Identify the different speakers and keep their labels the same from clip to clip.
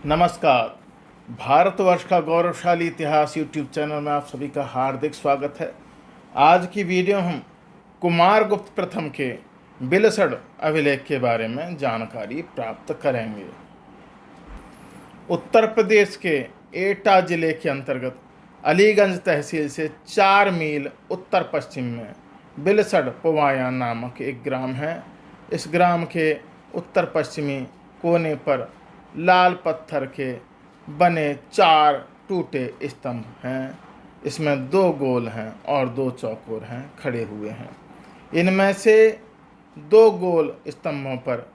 Speaker 1: नमस्कार। भारतवर्ष का गौरवशाली इतिहास यूट्यूब चैनल में आप सभी का हार्दिक स्वागत है। आज की वीडियो हम कुमारगुप्त प्रथम के बिलसड़ अभिलेख के बारे में जानकारी प्राप्त करेंगे। उत्तर प्रदेश के एटा जिले के अंतर्गत अलीगंज तहसील से 4 मील उत्तर पश्चिम में बिलसड़ पुवाया नामक एक ग्राम है। इस ग्राम के उत्तर पश्चिमी कोने पर लाल पत्थर के बने 4 टूटे स्तंभ हैं। इसमें 2 गोल हैं और 2 चौकोर हैं, खड़े हुए हैं। इनमें से 2 गोल स्तंभों पर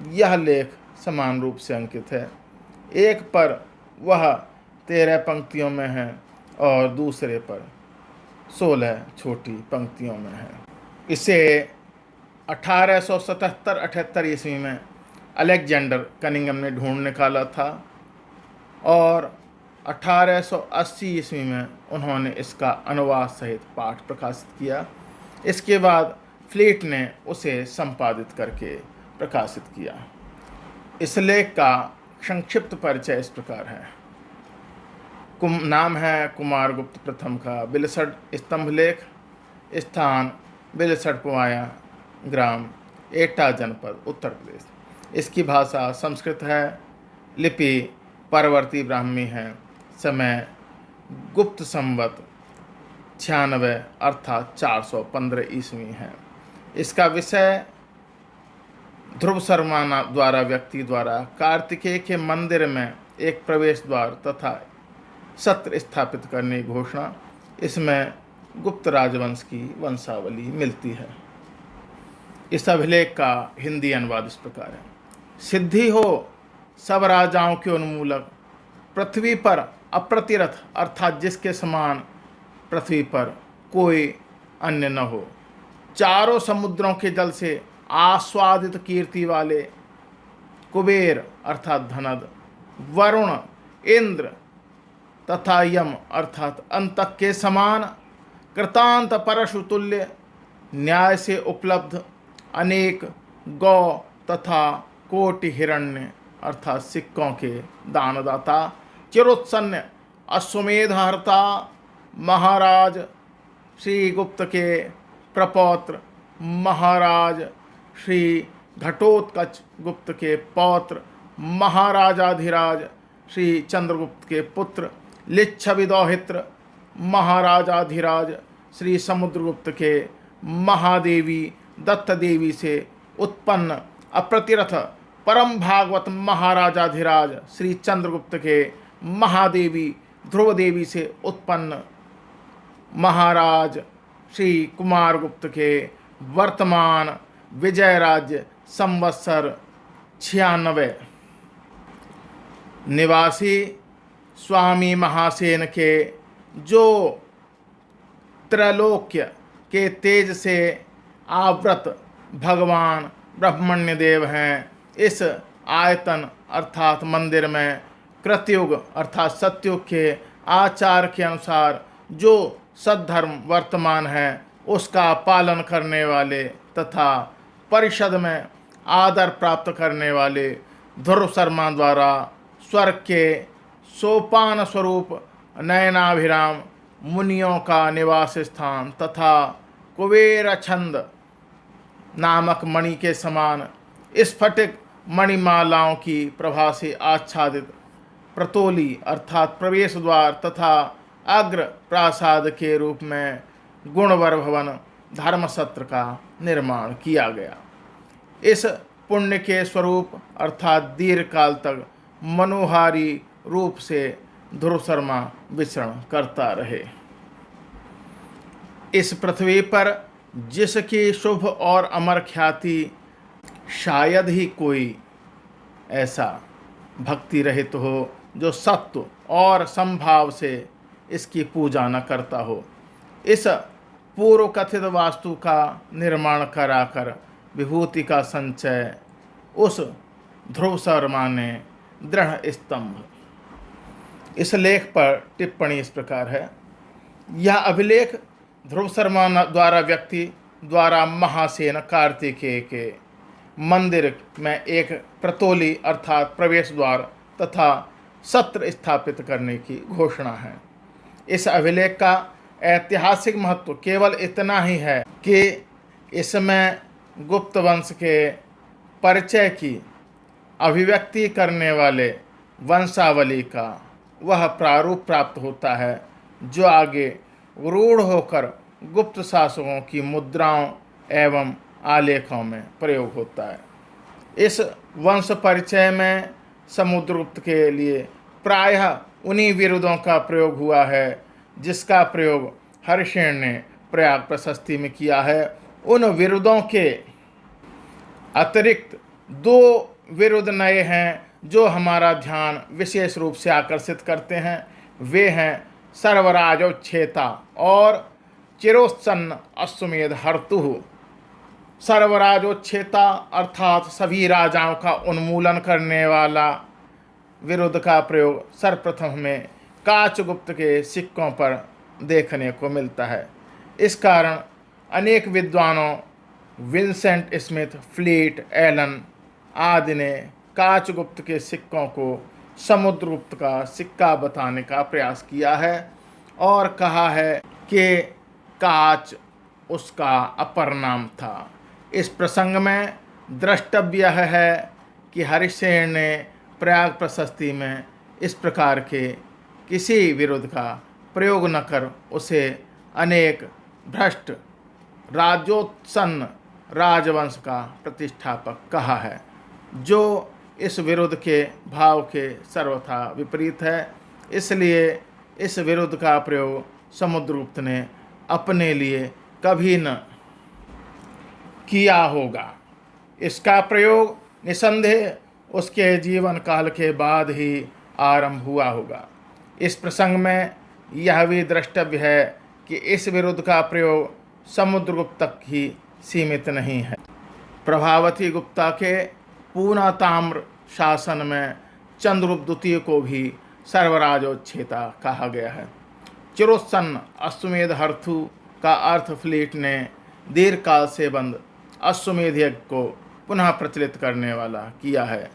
Speaker 1: यह लेख समान रूप से अंकित है। एक पर वह 13 पंक्तियों में है और दूसरे पर 16 छोटी पंक्तियों में है। इसे 1877-78 ईस्वी में अलेक्जेंडर कनिंघम ने ढूंढ निकाला था और 1880 ईस्वी में उन्होंने इसका अनुवाद सहित पाठ प्रकाशित किया। इसके बाद फ्लीट ने उसे संपादित करके प्रकाशित किया। इस लेख का संक्षिप्त परिचय इस प्रकार है। नाम है कुमारगुप्त प्रथम का बिलसड़ स्तंभ लेख। स्थान बिलसड़ पुवाया, ग्राम एटा, जनपद, उत्तर प्रदेश। इसकी भाषा संस्कृत है। लिपि परवर्ती ब्राह्मी है। समय गुप्त संवत 96 अर्थात 415 ईस्वी है। इसका विषय ध्रुव शर्मा द्वारा व्यक्ति द्वारा कार्तिकेय के मंदिर में एक प्रवेश द्वार तथा सत्र स्थापित करने की घोषणा। इसमें गुप्त राजवंश की वंशावली मिलती है। इस अभिलेख का हिंदी अनुवाद इस प्रकार है। सिद्धि हो सब राजाओं के उन्मूलक, पृथ्वी पर अप्रतिरथ अर्थात जिसके समान पृथ्वी पर कोई अन्य न हो। चारों समुद्रों के जल से आस्वादित कीर्ति वाले कुबेर अर्थात धनद, वरुण, इंद्र तथा यम अर्थात अंतक के समान कृतांत परशु तुल्य, न्याय से उपलब्ध अनेक गौ तथा कोटि हिरण्य अर्थात सिक्कों के दानदाता, चिरोत्सन्न अश्वमेधहर्ता महाराज श्री गुप्त के प्रपौत्र, महाराज श्री घटोत्कच गुप्त के पौत्र, महाराजाधिराज श्री चंद्रगुप्त के पुत्र, लिच्छविदौहित्र महाराजाधिराज श्री समुद्रगुप्त के महादेवी दत्त देवी से उत्पन्न अप्रतिरथ परम भागवत महाराजाधिराज श्री चंद्रगुप्त के महादेवी ध्रुव देवी से उत्पन्न महाराज श्री कुमारगुप्त के वर्तमान विजय राज्य संवत्सर 96 निवासी स्वामी महासेन के, जो त्रैलोक्य के तेज से आवृत भगवान ब्रह्मण्य देव हैं। इस आयतन अर्थात मंदिर में कृतयुग अर्थात सतयुग के आचार के अनुसार जो सद्धर्म वर्तमान है उसका पालन करने वाले तथा परिषद में आदर प्राप्त करने वाले ध्रुव शर्मा द्वारा स्वर्ग के सोपान स्वरूप नयनाभिराम मुनियों का निवास स्थान तथा कुबेर छंद नामक मणि के समान स्फटिक मणिमालाओं की प्रभा से आच्छादित प्रतोली अर्थात प्रवेश द्वार तथा अग्र प्रासाद के रूप में गुणवर भवन धर्मसत्र का निर्माण किया गया। इस पुण्य के स्वरूप अर्थात दीर्घकाल तक मनोहारी रूप से ध्रुव शर्मा विचरण करता रहे। इस पृथ्वी पर जिसकी शुभ और अमर ख्याति शायद ही कोई ऐसा भक्ति रहित हो जो सत्व और संभाव से इसकी पूजा न करता हो। इस पूर्व कथित वास्तु का निर्माण कराकर विभूति का संचय उस ध्रुव शर्मा ने दृढ़ स्तंभ। इस लेख पर टिप्पणी इस प्रकार है। यह अभिलेख ध्रुव शर्मा द्वारा व्यक्ति द्वारा महासेन कार्तिकेय के मंदिर में एक प्रतोली अर्थात प्रवेश द्वार तथा सत्र स्थापित करने की घोषणा है। इस अभिलेख का ऐतिहासिक महत्व केवल इतना ही है कि इसमें गुप्त वंश के परिचय की अभिव्यक्ति करने वाले वंशावली का वह प्रारूप प्राप्त होता है जो आगे रूढ़ होकर गुप्त शासकों की मुद्राओं एवं आलेखों में प्रयोग होता है। इस वंश परिचय में समुद्रगुप्त के लिए प्रायः उन्हीं विरुद्धों का प्रयोग हुआ है जिसका प्रयोग हरिसेन ने प्रयाग प्रशस्ति में किया है। उन विरुद्धों के अतिरिक्त 2 विरुद्ध नए हैं जो हमारा ध्यान विशेष रूप से आकर्षित करते हैं। वे हैं सर्वराजोच्छेता और चिरोत्सन्न अश्वमेध हर्तुः। सर्वराजोच्छेता अर्थात सभी राजाओं का उन्मूलन करने वाला विरुद्ध का प्रयोग सर्वप्रथम में काचगुप्त के सिक्कों पर देखने को मिलता है। इस कारण अनेक विद्वानों विंसेंट स्मिथ, फ्लीट, एलन आदि ने काचगुप्त के सिक्कों को समुद्रगुप्त का सिक्का बताने का प्रयास किया है और कहा है कि काच उसका अपर नाम था। इस प्रसंग में द्रष्टव्य है कि हरिसेन ने प्रयाग प्रशस्ति में इस प्रकार के किसी विरुद्ध का प्रयोग न कर उसे अनेक भ्रष्ट राजोत्सन्न राजवंश का प्रतिष्ठापक कहा है, जो इस विरुद्ध के भाव के सर्वथा विपरीत है। इसलिए इस विरुद्ध का प्रयोग समुद्रगुप्त ने अपने लिए कभी न किया होगा। इसका प्रयोग निसंदेह उसके जीवन काल के बाद ही आरंभ हुआ होगा। इस प्रसंग में यह भी द्रष्टव्य है कि इस विरुद्ध का प्रयोग समुद्रगुप्त तक ही सीमित नहीं है। प्रभावती गुप्ता के पूना ताम्र शासन में चंद्रगुप्त द्वितीय को भी सर्वराजोच्छेता कहा गया है। चिरोत्सन्न अश्वमेध हर्तु का अर्थ फ्लीट ने दीर्घकाल से बंद अश्वमेध यज्ञ को पुनः प्रचलित करने वाला किया है।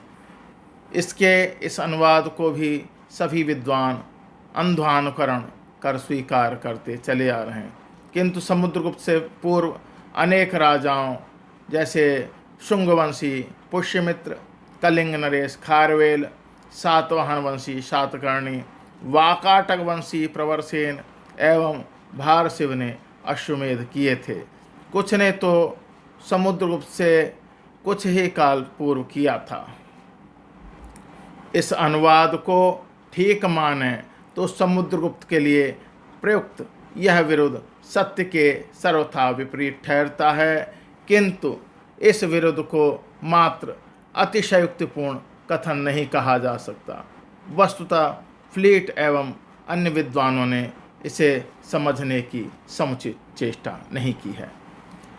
Speaker 1: इसके इस अनुवाद को भी सभी विद्वान अंधानुकरण कर स्वीकार करते चले आ रहे हैं, किंतु समुद्रगुप्त से पूर्व अनेक राजाओं जैसे शुंगवंशी पुष्यमित्र, कलिंग नरेश खारवेल, सातवाहन वंशी सातकर्णी, वाकाटक वंशी प्रवरसेन एवं भारशिव ने अश्वमेध किए थे। कुछ ने तो समुद्रगुप्त से कुछ ही काल पूर्व किया था। इस अनुवाद को ठीक माने तो समुद्रगुप्त के लिए प्रयुक्त यह विरुद्ध सत्य के सर्वथा विपरीत ठहरता है, किंतु इस विरुद्ध को मात्र अतिशयोक्तिपूर्ण कथन नहीं कहा जा सकता। वस्तुतः फ्लीट एवं अन्य विद्वानों ने इसे समझने की समुचित चेष्टा नहीं की है।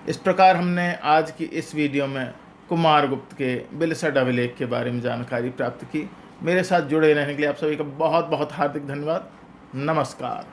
Speaker 1: इस प्रकार हमने आज की इस वीडियो में कुमारगुप्त के बिलसड अभिलेख के बारे में जानकारी प्राप्त की। मेरे साथ जुड़े रहने के लिए आप सभी का बहुत बहुत हार्दिक धन्यवाद। नमस्कार।